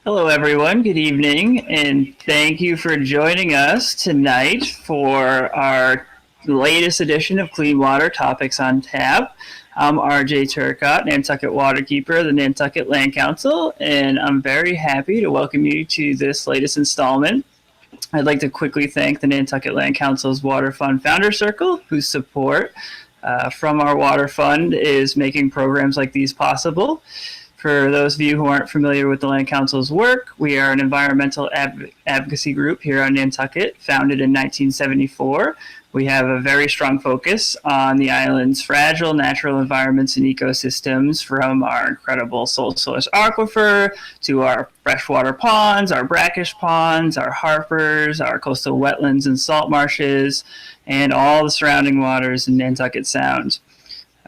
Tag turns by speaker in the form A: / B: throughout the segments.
A: Hello, everyone. Good evening, and thank you for joining us tonight for our latest edition of Clean Water Topics on Tap. I'm RJ Turcott, Nantucket Waterkeeper of the Nantucket Land Council, and I'm very happy to welcome you to this latest installment. I'd like to quickly thank the Nantucket Land Council's Water Fund Founder Circle, whose support from our water fund is making programs like these possible. For those of you who aren't familiar with the Land Council's work, we are an environmental advocacy group here on Nantucket, founded in 1974. We have a very strong focus on the island's fragile natural environments and ecosystems, from our incredible sole source aquifer to our freshwater ponds, our brackish ponds, our harpers, our coastal wetlands and salt marshes, and all the surrounding waters in Nantucket Sound.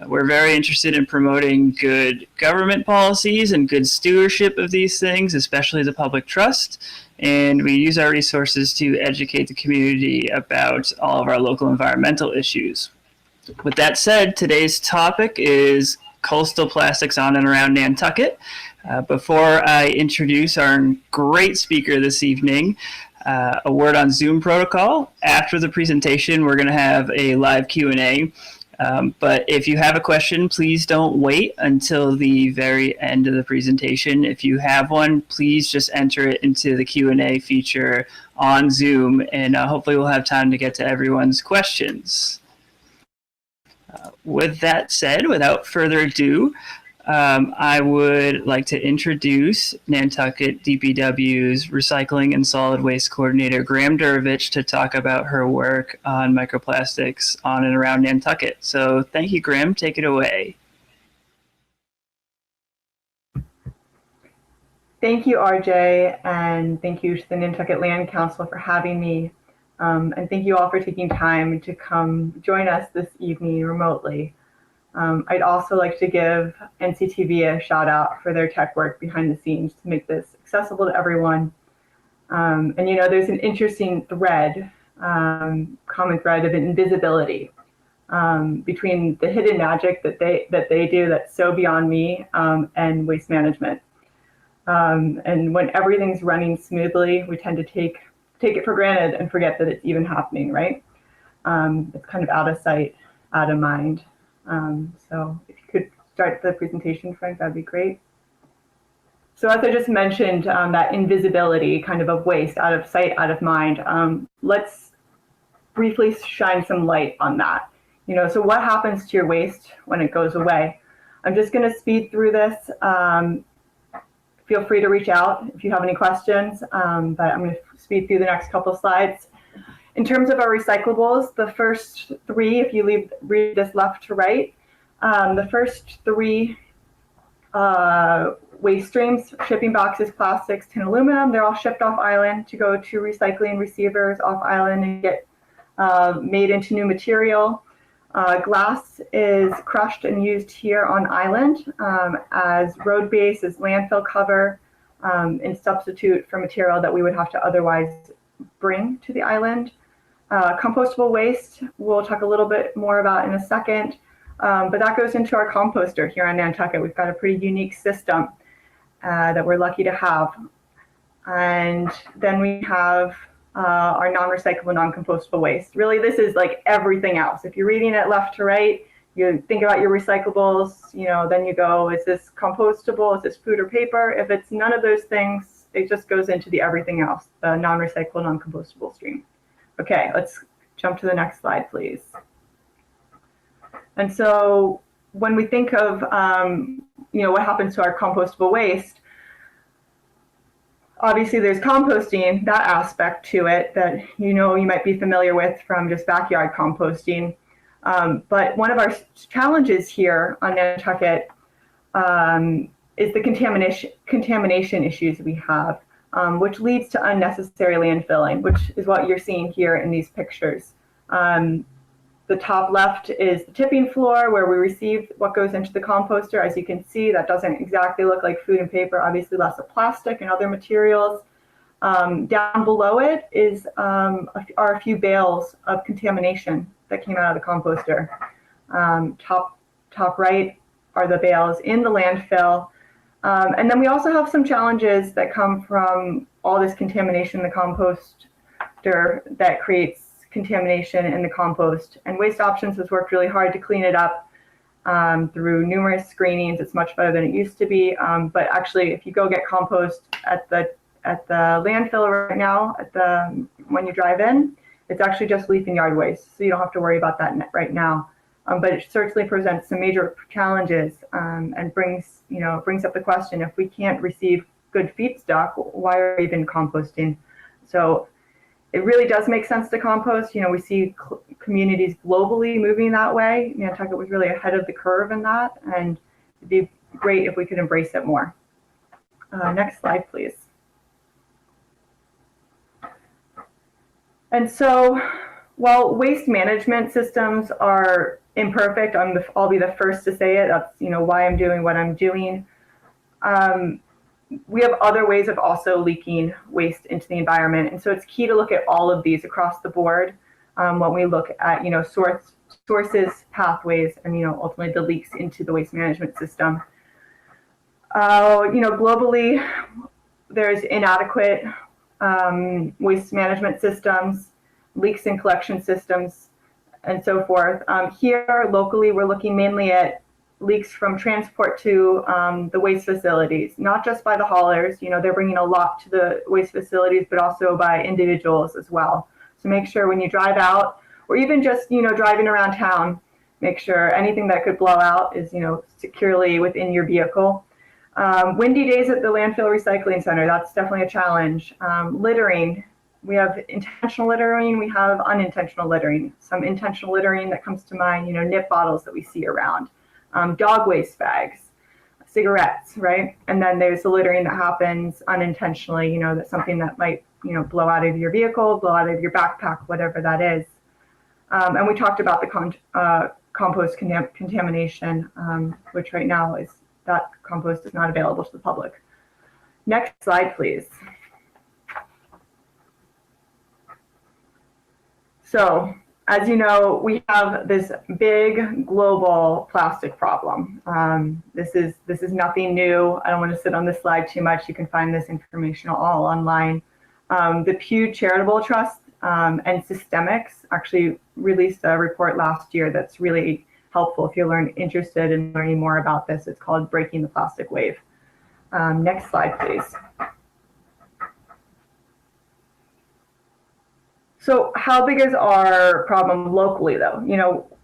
A: We're very interested in promoting good government policies and good stewardship of these things, especially the public trust. And we use our resources to educate the community about all of our local environmental issues. With that said, today's topic is coastal plastics on and around Nantucket. Before I introduce our great speaker this evening, a word on Zoom protocol. After the presentation, we're going to have a live Q&A. But if you have a question, please don't wait until the very end of the presentation. If you have one, please just enter it into the Q&A feature on Zoom, and hopefully we'll have time to get to everyone's questions. With that said, without further ado, I would like to introduce Nantucket DPW's Recycling and Solid Waste Coordinator, Graeme Durovich, to talk about her work on microplastics on and around Nantucket. So thank you, Graeme. Take it away.
B: Thank you, RJ, and thank you to the Nantucket Land Council for having me. And thank you all for taking time to come join us this evening remotely. I'd also like to give NCTV a shout out for their tech work behind the scenes to make this accessible to everyone. And there's an interesting thread, common thread of invisibility between the hidden magic that they do that's so beyond me and waste management. And when everything's running smoothly, we tend to take it for granted and forget that it's even happening, right? It's kind of out of sight, out of mind. So if you could start the presentation, Frank, that'd be great. So as I just mentioned, that invisibility kind of waste, out of sight, out of mind, let's briefly shine some light on that. So what happens to your waste when it goes away? I'm just going to speed through this. Feel free to reach out if you have any questions, but I'm going to speed through the next couple slides. In terms of our recyclables, the first three, if you read this left to right, the first three waste streams, shipping boxes, plastics, tin, aluminum, they're all shipped off island to go to recycling receivers off island and get made into new material. Glass is crushed and used here on island as road base, as landfill cover, and substitute for material that we would have to otherwise bring to the island. Compostable waste, we'll talk a little bit more about in a second, but that goes into our composter here on Nantucket. We've got a pretty unique system that we're lucky to have. And then we have our non-recyclable, non-compostable waste. Really, this is like everything else. If you're reading it left to right, you think about your recyclables, then you go, is this compostable? Is this food or paper? If it's none of those things, it just goes into the everything else, the non-recyclable, non-compostable stream. Okay, let's jump to the next slide, please. And so when we think of, what happens to our compostable waste, obviously there's composting, that aspect to it that you might be familiar with from just backyard composting. But one of our challenges here on Nantucket is the contamination issues we have. Which leads to unnecessary landfilling, which is what you're seeing here in these pictures. The top left is the tipping floor where we receive what goes into the composter. As you can see, that doesn't exactly look like food and paper, obviously lots of plastic and other materials. Down below it are a few bales of contamination that came out of the composter. Top right are the bales in the landfill. And then we also have some challenges that come from all this contamination in the composter that creates contamination in the compost. And Waste Options has worked really hard to clean it up through numerous screenings. It's much better than it used to be. But actually, if you go get compost at the landfill right now, when you drive in, it's actually just leaf and yard waste, so you don't have to worry about that right now. But it certainly presents some major challenges and brings up the question: if we can't receive good feedstock, why are we even composting? So it really does make sense to compost. We see communities globally moving that way. Nantucket was really ahead of the curve in that, and it'd be great if we could embrace it more. Next slide, please. And so, while waste management systems are imperfect, I'll be the first to say it. That's why I'm doing what I'm doing. We have other ways of also leaking waste into the environment, and so it's key to look at all of these across the board when we look at sources, pathways, and ultimately the leaks into the waste management system. Globally, there's inadequate waste management systems, leaks in collection systems, and so forth. Here, locally, we're looking mainly at leaks from transport to the waste facilities, not just by the haulers. They're bringing a lot to the waste facilities, but also by individuals as well. So make sure when you drive out, or even just driving around town, make sure anything that could blow out is securely within your vehicle. Windy days at the landfill recycling center, that's definitely a challenge. Littering, we have intentional littering, we have unintentional littering. Some intentional littering that comes to mind, nip bottles that we see around. Dog waste bags, cigarettes, right? And then there's the littering that happens unintentionally, that's something that might, blow out of your vehicle, blow out of your backpack, whatever that is. And we talked about the compost contamination, which right now is that compost is not available to the public. Next slide, please. So, as you know, we have this big global plastic problem. This is nothing new. I don't want to sit on this slide too much. You can find this information all online. The Pew Charitable Trust and Systemics actually released a report last year that's really helpful if you're interested in learning more about this. It's called Breaking the Plastic Wave. Next slide, please. So how big is our problem locally, though?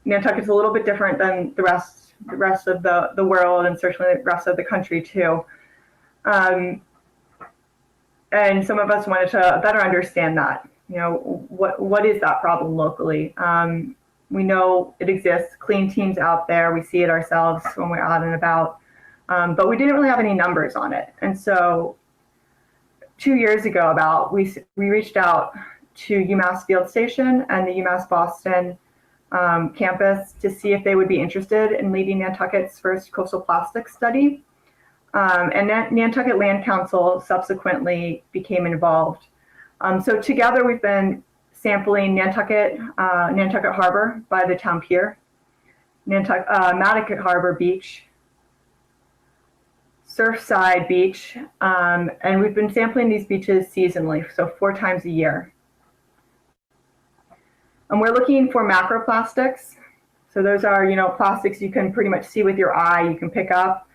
B: Nantucket's a little bit different than the rest of the world, and certainly the rest of the country too. And some of us wanted to better understand that. What is that problem locally? We know it exists, clean teams out there. We see it ourselves when we're out and about, but we didn't really have any numbers on it. And so 2 years ago we reached out to UMass Field Station and the UMass Boston campus to see if they would be interested in leading Nantucket's first coastal plastics study. And Nantucket Land Council subsequently became involved. So together we've been sampling Nantucket Harbor by the town pier, Nantucket Harbor Beach, Surfside Beach, and we've been sampling these beaches seasonally, so 4 times a year. And we're looking for macroplastics. So those are, plastics you can pretty much see with your eye, you can pick up.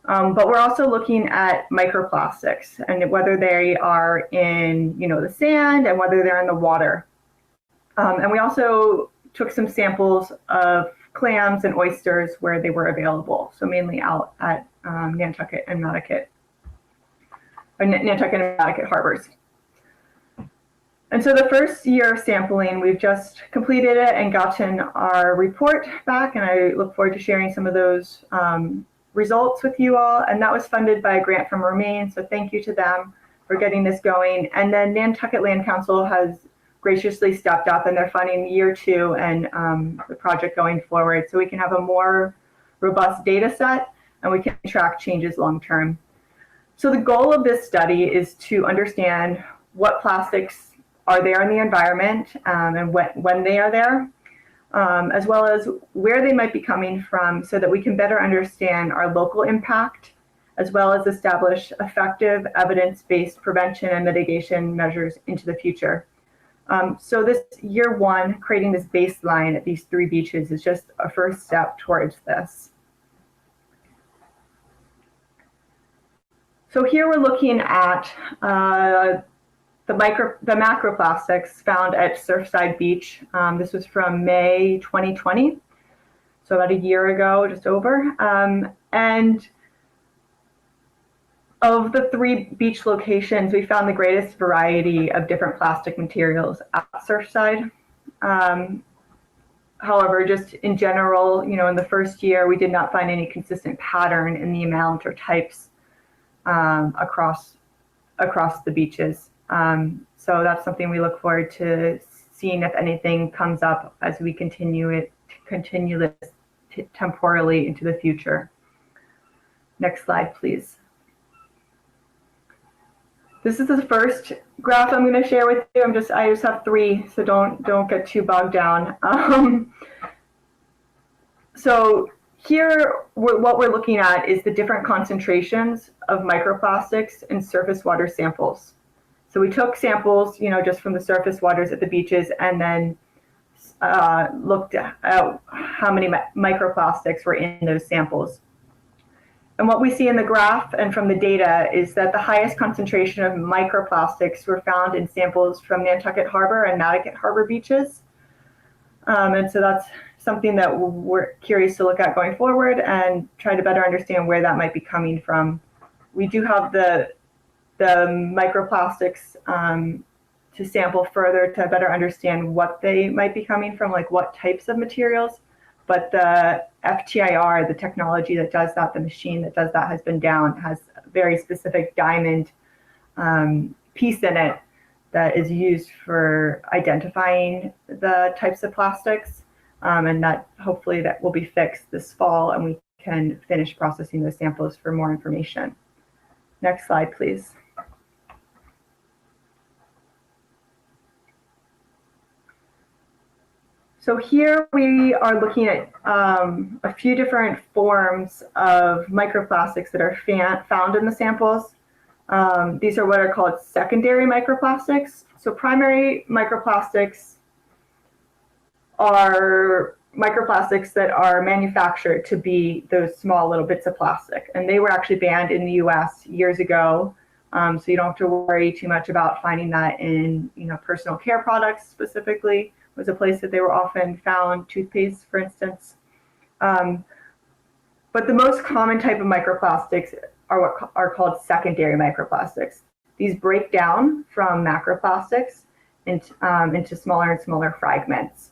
B: But we're also looking at microplastics and whether they are in, the sand and whether they're in the water. And we also took some samples of clams and oysters where they were available. So mainly out at Nantucket and Nantucket harbors. And so the first year of sampling, we've just completed it and gotten our report back, and I look forward to sharing some of those results with you all. And that was funded by a grant from Remain, so thank you to them for getting this going. And then Nantucket Land Council has graciously stepped up, and they're funding year 2 and the project going forward, so we can have a more robust data set and we can track changes long term. So the goal of this study is to understand what plastics are there in the environment and when they are there, as well as where they might be coming from, so that we can better understand our local impact as well as establish effective evidence-based prevention and mitigation measures into the future. So this year one, creating this baseline at these 3 beaches is just a first step towards this. So here we're looking at the macroplastics found at Surfside Beach. This was from May 2020, so about a year ago, just over. And of the 3 beach locations, we found the greatest variety of different plastic materials at Surfside. However, just in general, in the first year, we did not find any consistent pattern in the amount or types across the beaches. So that's something we look forward to seeing if anything comes up as we continue this temporally into the future. Next slide, please. This is the first graph I'm going to share with you. I just have 3, so don't get too bogged down. So here, what we're looking at is the different concentrations of microplastics in surface water samples. So we took samples, just from the surface waters at the beaches, and then looked at how many microplastics were in those samples. And what we see in the graph and from the data is that the highest concentration of microplastics were found in samples from Nantucket Harbor and Nantucket Harbor beaches. And so that's something that we're curious to look at going forward and try to better understand where that might be coming from. We do have the microplastics to sample further to better understand what they might be coming from, like what types of materials. But the FTIR, the technology that does that, the machine that does that has been down, has a very specific diamond piece in it that is used for identifying the types of plastics. And that hopefully that will be fixed this fall and we can finish processing those samples for more information. Next slide, please. So here we are looking at a few different forms of microplastics that are found in the samples. These are what are called secondary microplastics. So primary microplastics are microplastics that are manufactured to be those small little bits of plastic. And they were actually banned in the US years ago. So you don't have to worry too much about finding that in personal care products specifically. Was a place that they were often found, toothpaste, for instance. But the most common type of microplastics are what are called secondary microplastics. These break down from macroplastics into smaller and smaller fragments.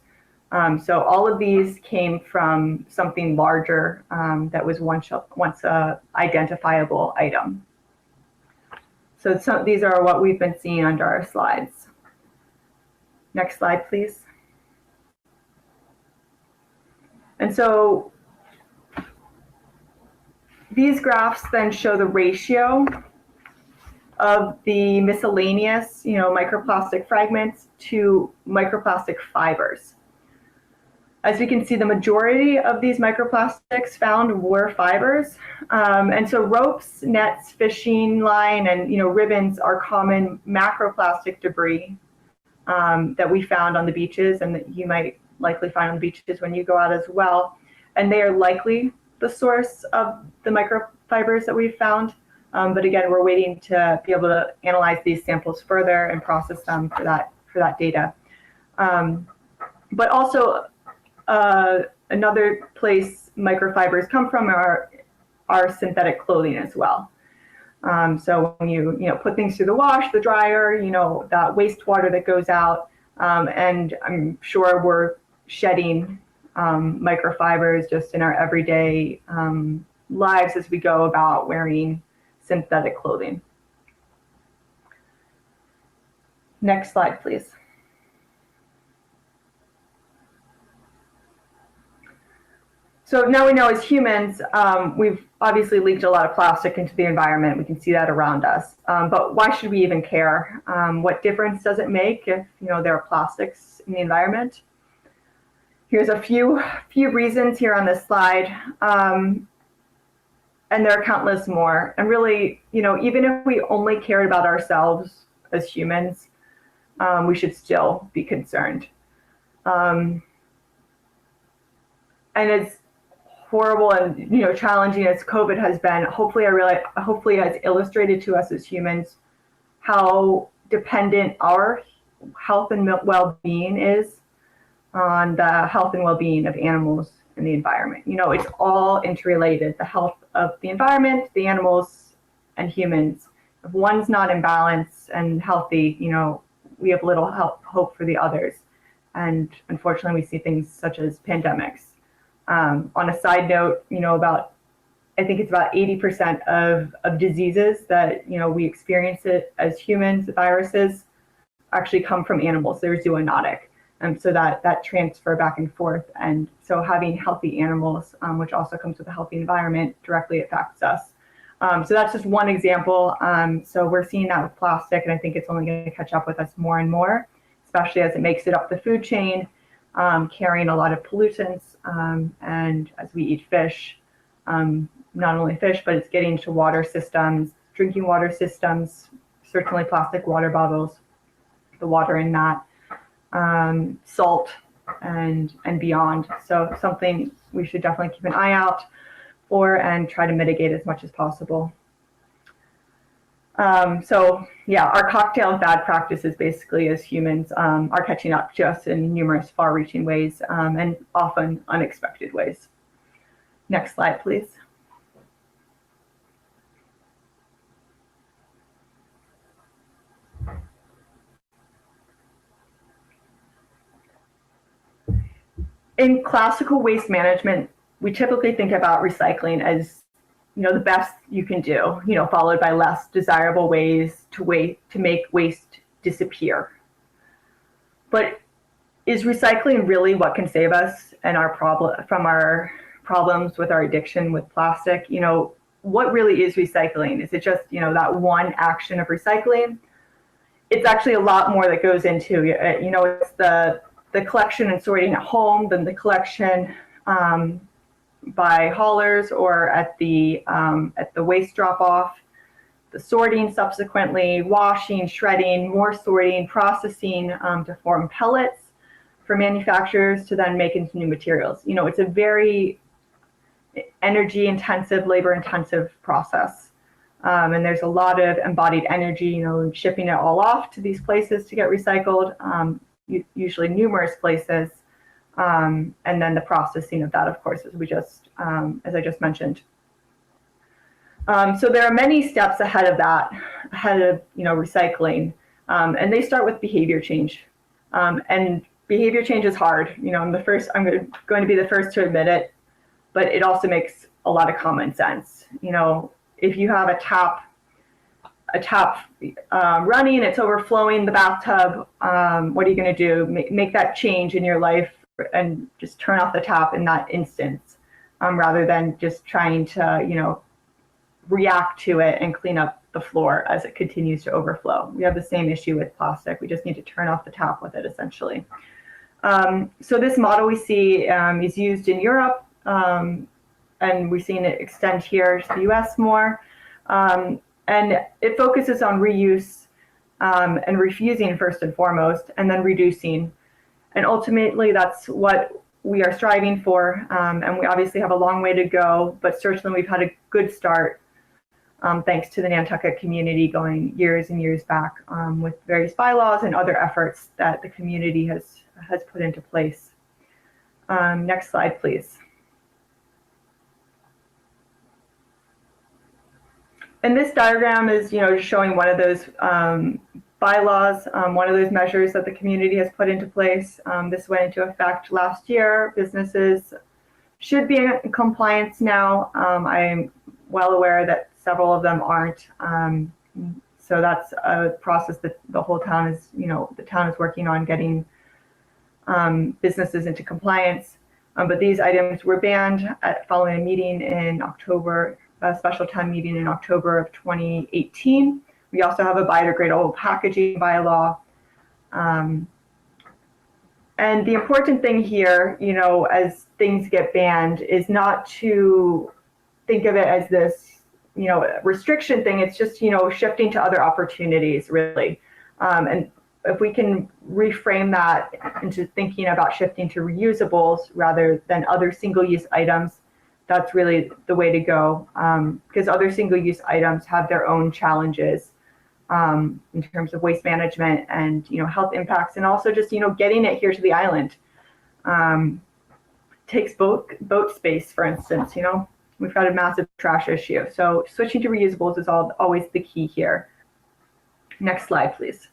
B: So all of these came from something larger that was once a identifiable item. So these are what we've been seeing under our slides. Next slide, please. And so these graphs then show the ratio of the miscellaneous, microplastic fragments to microplastic fibers. As we can see, the majority of these microplastics found were fibers. And so ropes, nets, fishing line, and ribbons are common macroplastic debris that we found on the beaches and that you might likely find on the beaches when you go out as well. And they are likely the source of the microfibers that we've found. But again, we're waiting to be able to analyze these samples further and process them for that data. But also another place microfibers come from are synthetic clothing as well. So when you put things through the wash, the dryer, that wastewater that goes out, and I'm sure we're shedding microfibers just in our everyday lives as we go about wearing synthetic clothing. Next slide, please. So now we know as humans, we've obviously leaked a lot of plastic into the environment. We can see that around us. But why should we even care? What difference does it make if there are plastics in the environment? Here's a few reasons here on this slide. and there are countless more. And really, even if we only cared about ourselves as humans, we should still be concerned. And as horrible and challenging as COVID has been, hopefully has illustrated to us as humans how dependent our health and well-being is on the health and well-being of animals and the environment. It's all interrelated, the health of the environment, the animals, and humans. If one's not in balance and healthy, we have little hope for the others. And unfortunately, we see things such as pandemics. On a side note, I think it's about 80% of diseases that, we experience it as humans, the viruses, actually come from animals. They're zoonotic. And so that transfer back and forth. And so having healthy animals, which also comes with a healthy environment, directly affects us. So that's just one example. So we're seeing that with plastic, and I think it's only going to catch up with us more and more, especially as it makes it up the food chain, carrying a lot of pollutants. And as we eat fish, not only fish, but it's getting into water systems, drinking water systems, certainly plastic water bottles, the water in that, salt and beyond. So something we should definitely keep an eye out for and try to mitigate as much as possible. So yeah, our cocktail of bad practices basically as humans are catching up to us in numerous far-reaching ways and often unexpected ways. Next slide, please. In classical waste management, we typically think about recycling as the best you can do, followed by less desirable ways to make waste disappear. But is recycling really what can save us and from our problems with our addiction with plastic? What really is recycling? Is it just that one action of recycling? It's actually a lot more that goes into it. It's the collection and sorting at home, then the collection by haulers or at the waste drop-off, the sorting subsequently, washing, shredding, more sorting, processing to form pellets for manufacturers to then make into new materials. It's a very energy-intensive, labor-intensive process. And there's a lot of embodied energy, shipping it all off to these places to get recycled, usually numerous places. And then the processing of that, of course, as I just mentioned. So there are many steps ahead of recycling, and they start with behavior change. And behavior change is hard. I'm going to be the first to admit it, but it also makes a lot of common sense. If you have a tap running, it's overflowing the bathtub, what are you going to do? Make that change in your life and just turn off the tap in that instance, rather than just trying to, react to it and clean up the floor as it continues to overflow. We have the same issue with plastic. We just need to turn off the tap with it, essentially. So this model we see is used in Europe, and we're seeing it extend here to the US more. And it focuses on reuse and refusing first and foremost, and then reducing. And ultimately, that's what we are striving for. And we obviously have a long way to go, but certainly we've had a good start thanks to the Nantucket community going years and years back with various bylaws and other efforts that the community has put into place. Next slide, please. And this diagram is, showing one of those bylaws, one of those measures that the community has put into place. This went into effect last year. Businesses should be in compliance now. I'm well aware that several of them aren't. So that's a process that the whole town is, the town is working on getting businesses into compliance. But these items were banned following a meeting in October, a special town meeting in October of 2018. We also have a biodegradable packaging bylaw. And the important thing here, as things get banned, is not to think of it as this, restriction thing. It's just, shifting to other opportunities, really. And if we can reframe that into thinking about shifting to reusables rather than other single-use items, that's really the way to go, because other single-use items have their own challenges in terms of waste management and health impacts, and also just getting it here to the island. Takes boat space, for instance. We've got a massive trash issue, so switching to reusables is always the key here. Next slide, please.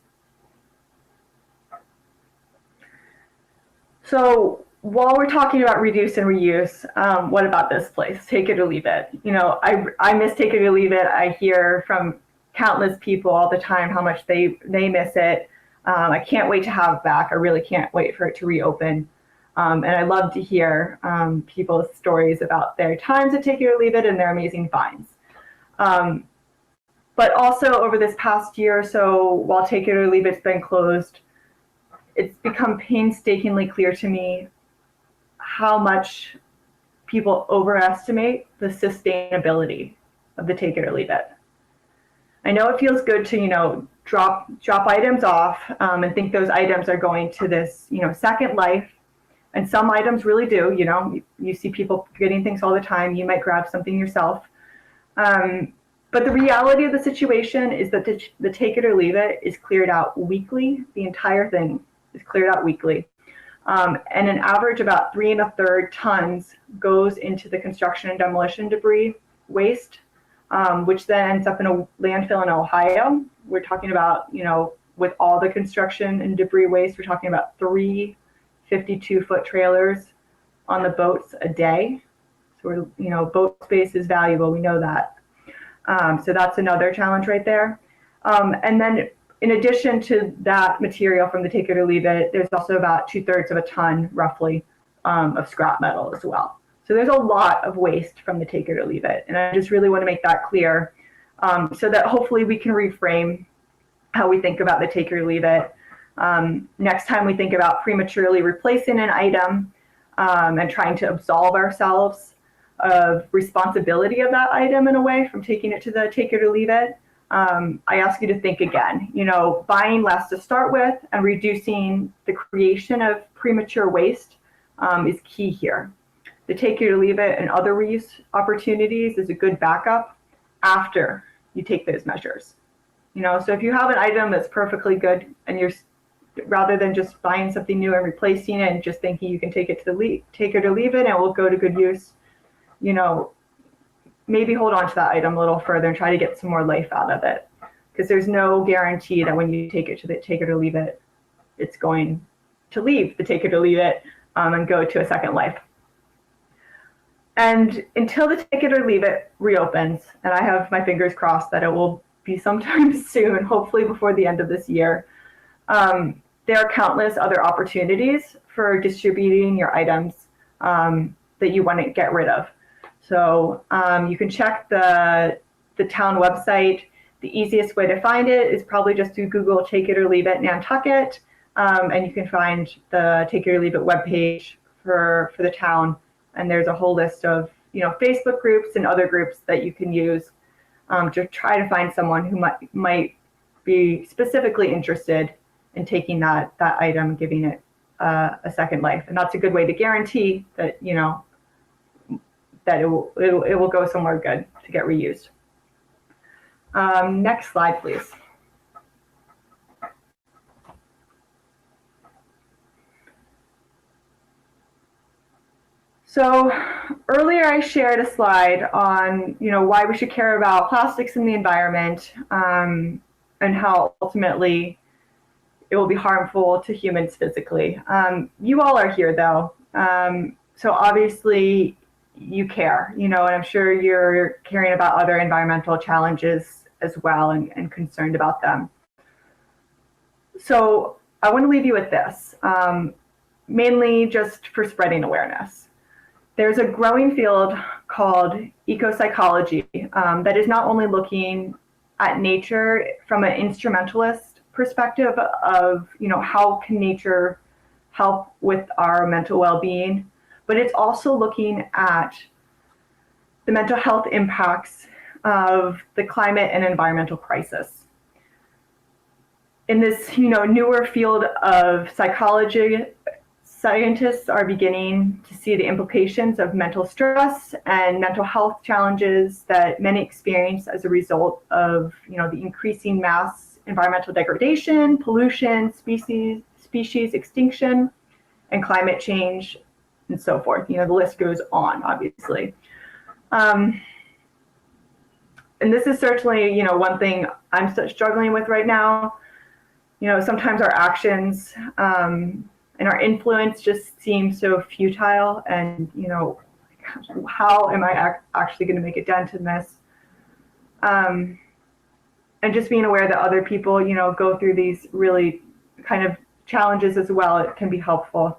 B: So while we're talking about reduce and reuse, what about this place? Take it or leave it. I miss take it or leave it. I hear from countless people all the time how much they miss it. I can't wait to have it back. I really can't wait for it to reopen. And I love to hear people's stories about their times at take it or leave it and their amazing finds. But also over this past year or so, while take it or leave it's been closed, it's become painstakingly clear to me how much people overestimate the sustainability of the take it or leave it. I know it feels good to, drop items off and think those items are going to this, second life. And some items really do, you see people getting things all the time. You might grab something yourself. But the reality of the situation is that the take it or leave it is cleared out weekly. The entire thing is cleared out weekly. And an average about 3 1/3 tons goes into the construction and demolition debris waste, which then ends up in a landfill in Ohio. We're talking about, with all the construction and debris waste, we're talking about 3 52-foot trailers on the boats a day. So boat space is valuable. We know that. So that's another challenge right there. And then in addition to that material from the take it or leave it, there's also about 2/3 of a ton, roughly, of scrap metal as well. So there's a lot of waste from the take it or leave it. And I just really want to make that clear so that hopefully we can reframe how we think about the take it or leave it. Next time we think about prematurely replacing an item and trying to absolve ourselves of responsibility of that item in a way from taking it to the take it or leave it, I ask you to think again, buying less to start with and reducing the creation of premature waste is key here. The take it or leave it and other reuse opportunities is a good backup after you take those measures. So if you have an item that's perfectly good and you're, rather than just buying something new and replacing it and just thinking you can take it or leave it and it will go to good use, maybe hold on to that item a little further and try to get some more life out of it, because there's no guarantee that when you take it to the take it or leave it, it's going to leave the take it or leave it and go to a second life. And until the take it or leave it reopens, and I have my fingers crossed that it will be sometime soon, hopefully before the end of this year, there are countless other opportunities for distributing your items that you want to get rid of. So you can check the town website. The easiest way to find it is probably just to Google take it or leave it Nantucket, and you can find the take it or leave it webpage for the town. And there's a whole list of Facebook groups and other groups that you can use to try to find someone who might be specifically interested in taking that item and giving it a second life. And that's a good way to guarantee that that it will go somewhere good to get reused. Next slide, please. So earlier I shared a slide on why we should care about plastics in the environment and how ultimately it will be harmful to humans physically. You all are here though, so obviously you care, and I'm sure you're caring about other environmental challenges as well and concerned about them. So I want to leave you with this, mainly just for spreading awareness. There's a growing field called eco-psychology that is not only looking at nature from an instrumentalist perspective of, how can nature help with our mental well-being, but it's also looking at the mental health impacts of the climate and environmental crisis. In this, newer field of psychology, scientists are beginning to see the implications of mental stress and mental health challenges that many experience as a result of, the increasing mass environmental degradation, pollution, species extinction, and climate change, and so forth. The list goes on, obviously. And this is certainly, one thing I'm struggling with right now. Sometimes our actions and our influence just seems so futile, and how am I actually going to make a dent in this? And just being aware that other people go through these really kind of challenges as well, it can be helpful.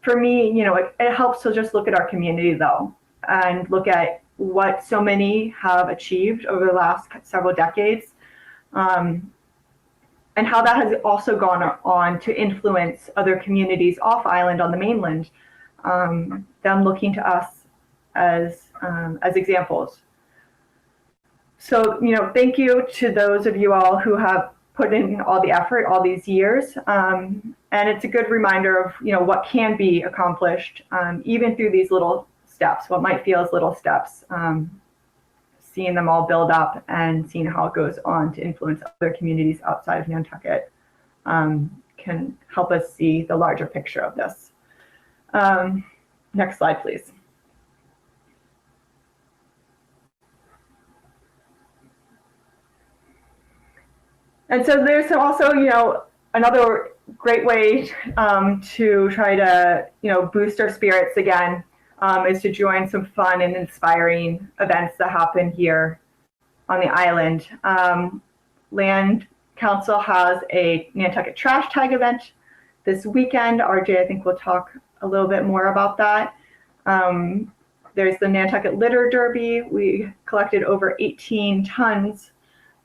B: For me, it helps to just look at our community though, and look at what so many have achieved over the last several decades, and how that has also gone on to influence other communities off island on the mainland, them looking to us as examples. So, thank you to those of you all who have put in all the effort all these years. And it's a good reminder of, what can be accomplished, even through these little steps, what might feel as little steps, seeing them all build up and seeing how it goes on to influence other communities outside of Nantucket can help us see the larger picture of this. Next slide, please. And so there's also, another great way to try to, boost our spirits again, is to join some fun and inspiring events that happen here on the island. Land Council has a Nantucket Trash Tag event this weekend. RJ, I think, will talk a little bit more about that. There's the Nantucket Litter Derby. We collected over 18 tons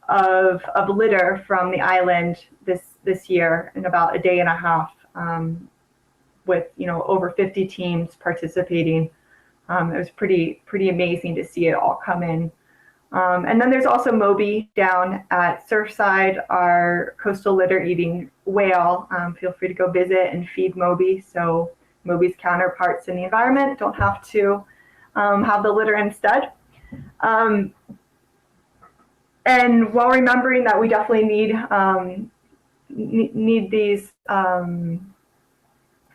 B: of litter from the island this year in about a day and a half, with over 50 teams participating. It was pretty amazing to see it all come in. And then there's also Moby down at Surfside, our coastal litter eating whale. Feel free to go visit and feed Moby, so Moby's counterparts in the environment don't have to have the litter instead. And while remembering that we definitely need these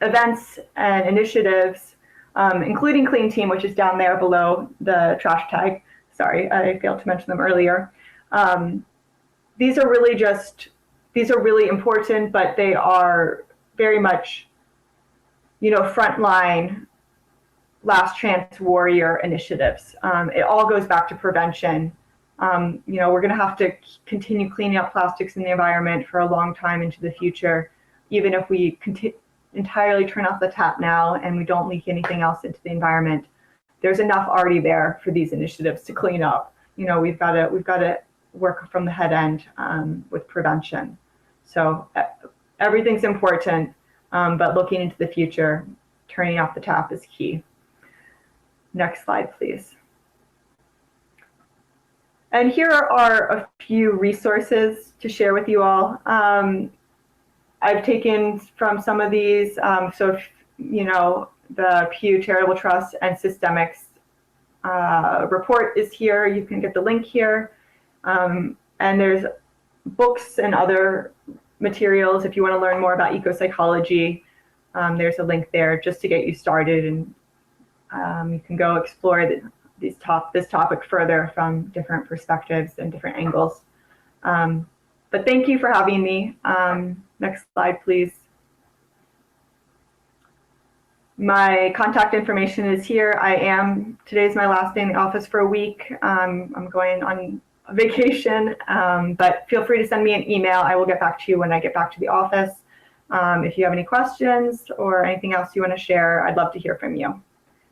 B: events and initiatives, including Clean Team, which is down there below the trash tag. Sorry, I failed to mention them earlier. These are really important, but they are very much, frontline, last chance warrior initiatives. It all goes back to prevention. We're going to have to continue cleaning up plastics in the environment for a long time into the future, even if we entirely turn off the tap now and we don't leak anything else into the environment. There's enough already there for these initiatives to clean up. We've got to work from the head end with prevention. So everything's important, but looking into the future, turning off the tap is key. Next slide, please. And here are a few resources to share with you all. I've taken from some of these, the Pew Charitable Trust and Systemics report is here. You can get the link here. And there's books and other materials if you want to learn more about eco-psychology. There's a link there just to get you started, and you can go explore this topic further from different perspectives and different angles. But thank you for having me. Next slide, please. My contact information is here. Today's my last day in the office for a week. I'm going on a vacation, but feel free to send me an email. I will get back to you when I get back to the office. If you have any questions or anything else you want to share, I'd love to hear from you.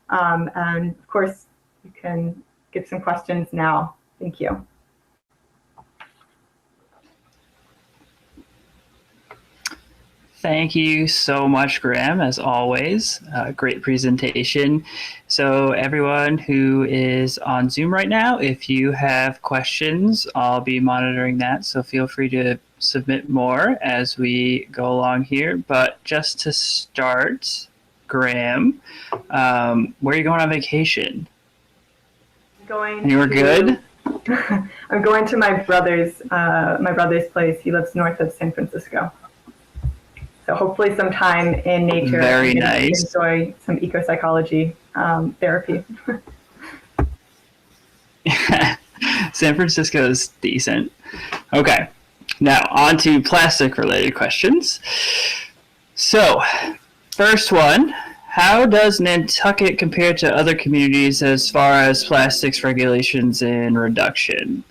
B: And of course, you can get some questions now. Thank you.
A: Thank you so much, Graeme, as always. Great presentation. So, everyone who is on Zoom right now, if you have questions, I'll be monitoring that. So, feel free to submit more as we go along here. But just to start, Graeme, where are you going on vacation? You were good?
B: I'm going to my brother's place. He lives north of San Francisco. So hopefully some time in nature.
A: Very nice.
B: Enjoy some eco-psychology therapy.
A: San Francisco is decent. Okay, now on to plastic-related questions. So, first one, how does Nantucket compare to other communities as far as plastics regulations and reduction?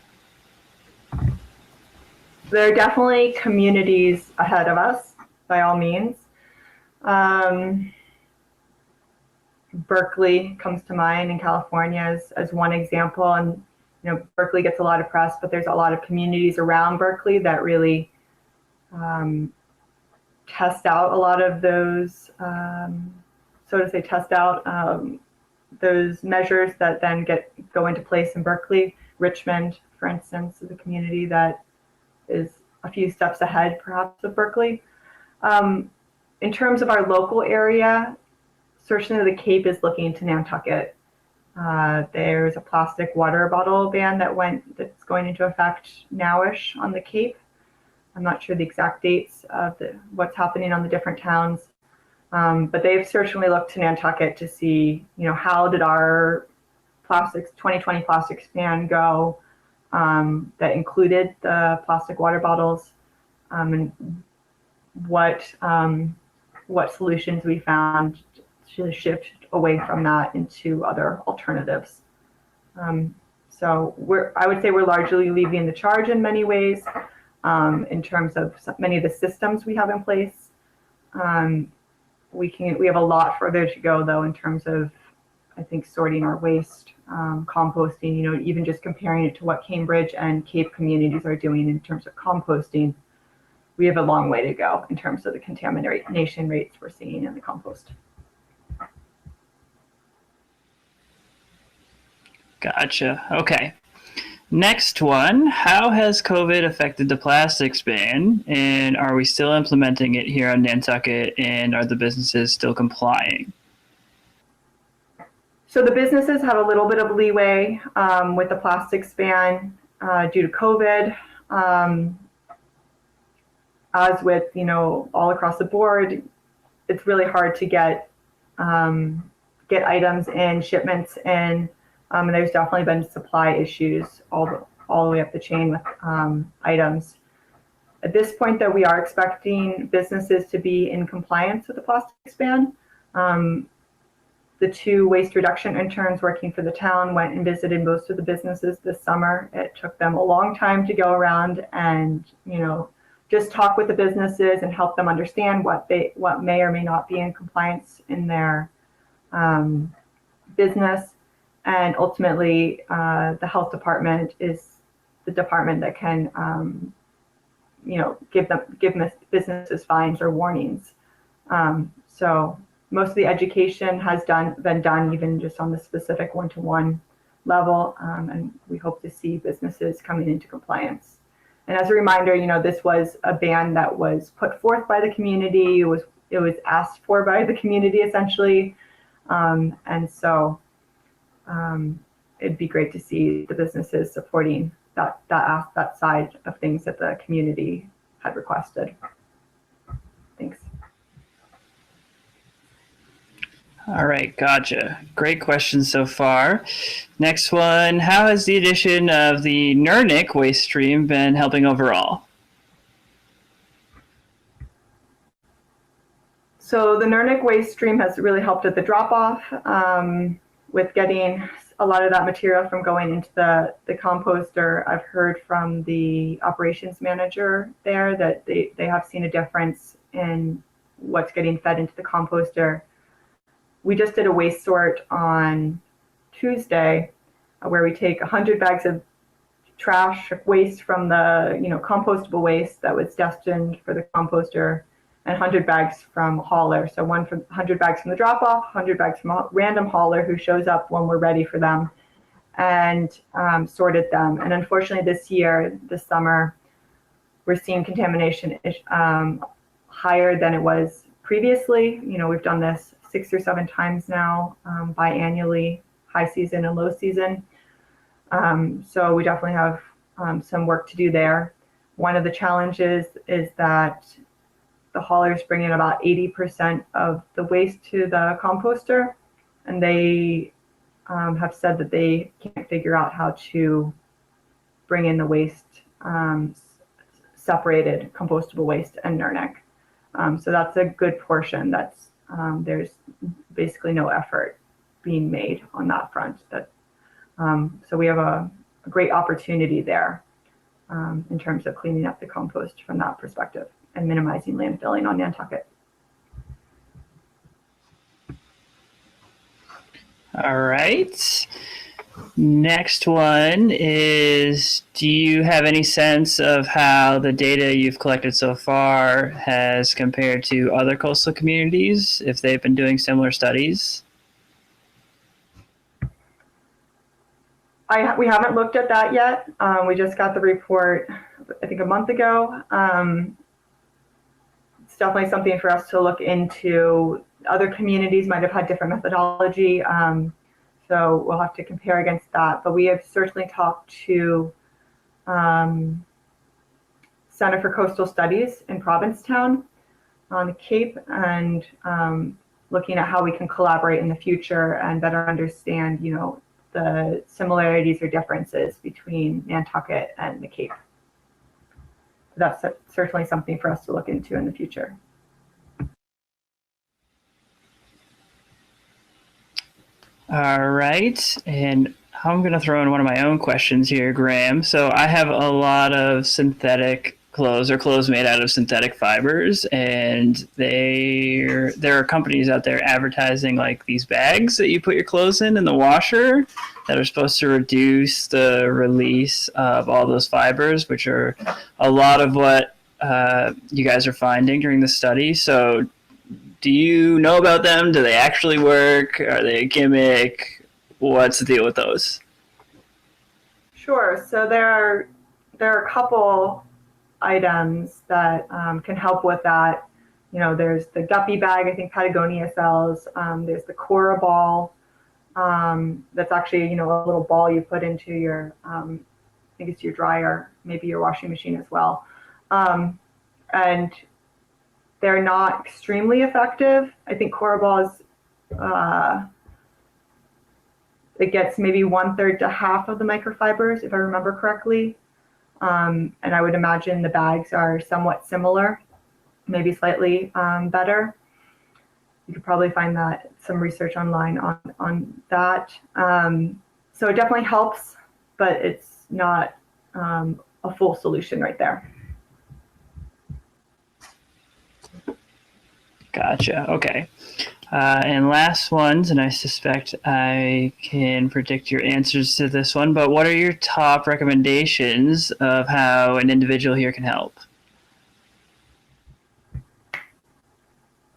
B: There are definitely communities ahead of us, by all means. Berkeley comes to mind in California as one example, and Berkeley gets a lot of press, but there's a lot of communities around Berkeley that really test out a lot of those, those measures that then go into place in Berkeley. Richmond, for instance, is a community that is a few steps ahead, perhaps, of Berkeley. In terms of our local area, certainly the Cape is looking to Nantucket. There's a plastic water bottle ban that's going into effect nowish on the Cape. I'm not sure the exact dates of what's happening on the different towns, but they've certainly looked to Nantucket to see, how did our 2020 plastics ban go that included the plastic water bottles, and what solutions we found to shift away from that into other alternatives. So I would say we're largely leading the charge in many ways, in terms of many of the systems we have in place. We have a lot further to go, though, in terms of, I think, sorting our waste, composting, even just comparing it to what Cambridge and Cape communities are doing in terms of composting. We have a long way to go in terms of the contamination rates we're seeing in the compost.
A: Gotcha. Okay. Next one, how has COVID affected the plastics ban, and are we still implementing it here on Nantucket, and are the businesses still complying?
B: So the businesses have a little bit of leeway with the plastics ban due to COVID. As with, all across the board, it's really hard to get items in, shipments in. And there's definitely been supply issues all the way up the chain with items. At this point, though, we are expecting businesses to be in compliance with the plastics ban. The 2 waste reduction interns working for the town went and visited most of the businesses this summer. It took them a long time to go around and, just talk with the businesses and help them understand what may or may not be in compliance in their business. And ultimately, the health department is the department that can, give businesses fines or warnings. So most of the education has been done even just on the specific one-to-one level, and we hope to see businesses coming into compliance. And as a reminder, this was a ban that was put forth by the community. It was asked for by the community, essentially, and so. It'd be great to see the businesses supporting that side of things that the community had requested. Thanks.
A: All right, gotcha. Great questions so far. Next one, how has the addition of the Nurnik waste stream been helping overall?
B: So the Nurnik waste stream has really helped at the drop-off with getting a lot of that material from going into the composter. I've heard from the operations manager there that they have seen a difference in what's getting fed into the composter. We just did a waste sort on Tuesday where we take 100 bags of trash waste from the compostable waste that was destined for the composter, and 100 bags from hauler. So 100 bags from the drop-off, 100 bags from a random hauler who shows up when we're ready for them, and sorted them. And unfortunately this year, this summer, we're seeing contamination higher than it was previously. We've done this 6 or 7 times now, biannually, high season and low season. So we definitely have some work to do there. One of the challenges is that the haulers bring in about 80% of the waste to the composter, and they have said that they can't figure out how to bring in the waste, separated compostable waste and Nurnic. So that's a good portion. There's basically no effort being made on that front. So we have a great opportunity there in terms of cleaning up the compost from that perspective and minimizing landfilling on Nantucket.
A: All right. Next one is, do you have any sense of how the data you've collected so far has compared to other coastal communities, if they've been doing similar studies?
B: We haven't looked at that yet. We just got the report, I think, a month ago. It's definitely something for us to look into. Other communities might have had different methodology, so we'll have to compare against that. But we have certainly talked to Center for Coastal Studies in Provincetown on the Cape, and looking at how we can collaborate in the future and better understand, the similarities or differences between Nantucket and the Cape. That's certainly something for us to look into in the future.
A: All right, and I'm going to throw in one of my own questions here, Graeme. So I have a lot of synthetic clothes, or clothes made out of synthetic fibers, and there are companies out there advertising like these bags that you put your clothes in the washer that are supposed to reduce the release of all those fibers, which are a lot of what you guys are finding during the study. So do you know about them? Do they actually work? Are they a gimmick? What's the deal with those?
B: Sure. So there are a couple items that can help with that. There's the Guppy bag, I think Patagonia sells. There's the Cora ball. That's actually, a little ball you put into your, I think it's your dryer, maybe your washing machine as well. And they're not extremely effective. I think Cora ball is, it gets maybe 1/3 to half of the microfibers, if I remember correctly. And I would imagine the bags are somewhat similar, maybe slightly better. You could probably find some research online on that. So it definitely helps, but it's not a full solution right there.
A: Gotcha. Okay. And last ones, and I suspect I can predict your answers to this one, but what are your top recommendations of how an individual here can help?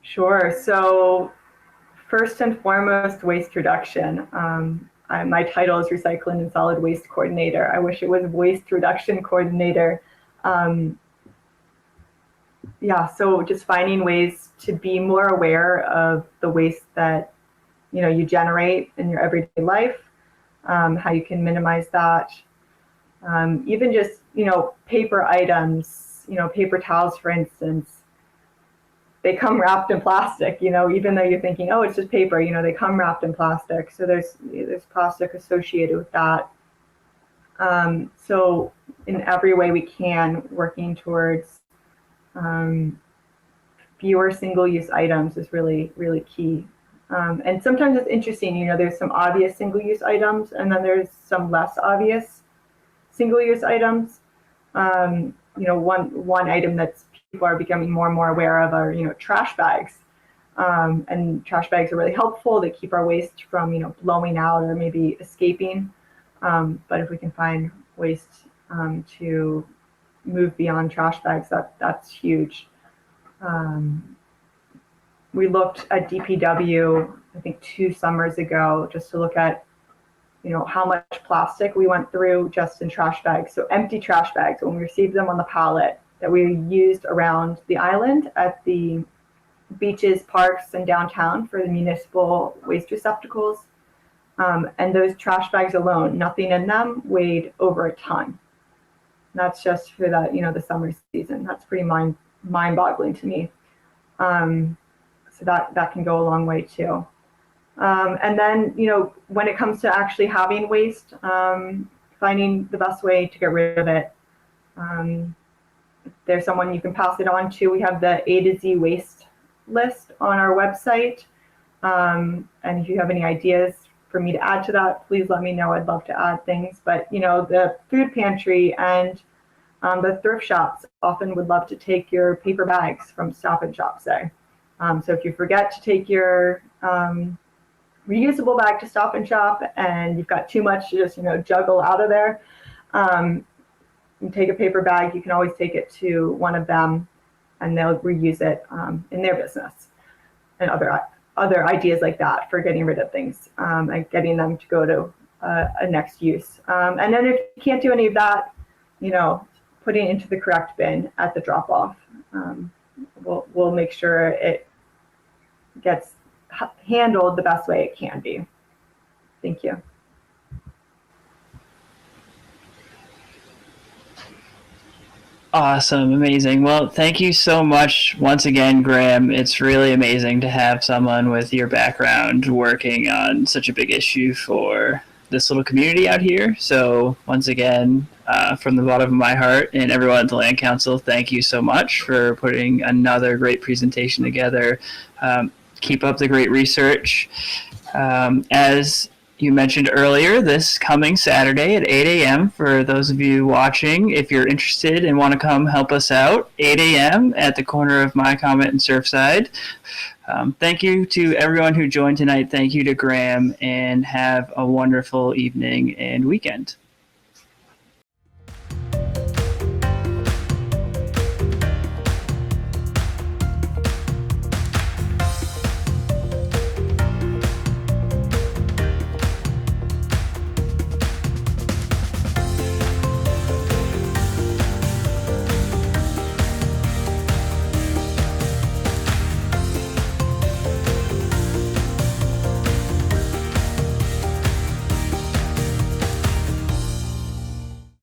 B: Sure. So first and foremost, waste reduction. My title is Recycling and Solid Waste Coordinator. I wish it was Waste Reduction Coordinator. So just finding ways to be more aware of the waste that you generate in your everyday life, how you can minimize that. Even just paper items, paper towels, for instance, they come wrapped in plastic. Even though you're thinking, oh, it's just paper, they come wrapped in plastic. So there's plastic associated with that. So in every way we can, working towards fewer single-use items is really, really key. And sometimes it's interesting, there's some obvious single-use items, and then there's some less obvious single-use items. One item that people are becoming more and more aware of are, trash bags. And trash bags are really helpful. They keep our waste from, blowing out or maybe escaping. But if we can find ways to move beyond trash bags, that's huge. We looked at DPW, I think 2 summers ago, just to look at, how much plastic we went through just in trash bags. So empty trash bags, when we received them on the pallet, that we used around the island at the beaches, parks, and downtown for the municipal waste receptacles. And those trash bags alone, nothing in them weighed over a ton. And that's just for that, the summer season. That's pretty mind-boggling to me. So that can go a long way too. And then, when it comes to actually having waste, finding the best way to get rid of it. If there's someone you can pass it on to, we have the A to Z waste list on our website. And if you have any ideas for me to add to that, please let me know. I'd love to add things. But, the food pantry and the thrift shops often would love to take your paper bags from Stop and Shop, say. So if you forget to take your reusable bag to Stop and Shop and you've got too much to just, juggle out of there, you take a paper bag, you can always take it to one of them and they'll reuse it in their business. And other ideas like that for getting rid of things and getting them to go to a next use. And then if you can't do any of that, putting it into the correct bin at the drop-off. We'll make sure it gets handled the best way it can be. Thank you.
A: Awesome. Amazing. Well, thank you so much once again, Graeme. It's really amazing to have someone with your background working on such a big issue for this little community out here. So once again, from the bottom of my heart and everyone at the Land Council, thank you so much for putting another great presentation together. Keep up the great research. As you mentioned earlier, this coming Saturday at 8 a.m. for those of you watching, if you're interested and want to come help us out, 8 a.m. at the corner of My Comment and Surfside. Thank you to everyone who joined tonight. Thank you to Graeme, and have a wonderful evening and weekend.